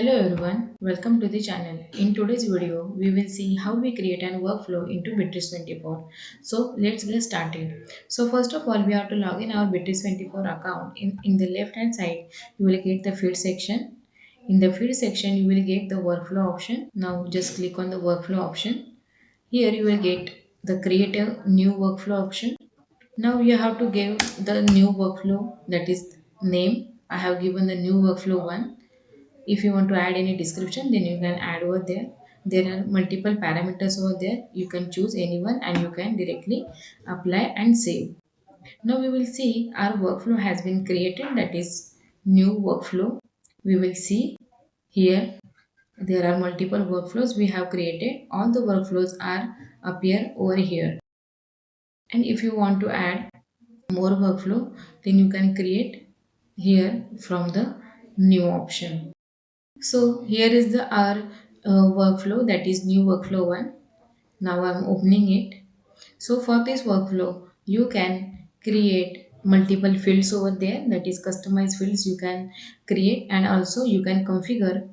Hello everyone, welcome to the channel. In today's video, we will see how we create an workflow into Bitrix24. So let's get started. So first of all, we have to log in our Bitrix24 account. In the left hand side, you will get the field section. In the field section, you will get the workflow option. Now just click on the workflow option. Here you will get the create a new workflow option. Now you have to give the new workflow, that is name. I have given the new workflow one. If you want to add any description, then you can add over there. There are multiple parameters over there. You can choose anyone and you can directly apply and save. Now we will see our workflow has been created, that is new workflow. We will see here there are multiple workflows we have created. All the workflows are appear over here. And if you want to add more workflow, then you can create here from the new option. So here is the our workflow, that is new workflow one. Now I'm opening it. So for this workflow, you can create multiple fields over there, that is customized fields you can create, and also you can configure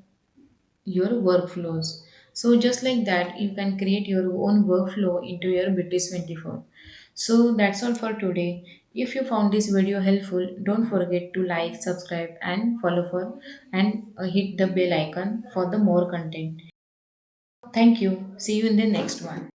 your workflows. So just like that, you can create your own workflow into your Bitrix24. So that's all for today. If you found this video helpful, don't forget to like, subscribe, and follow for and hit the bell icon for the more content. Thank you. See you in the next one.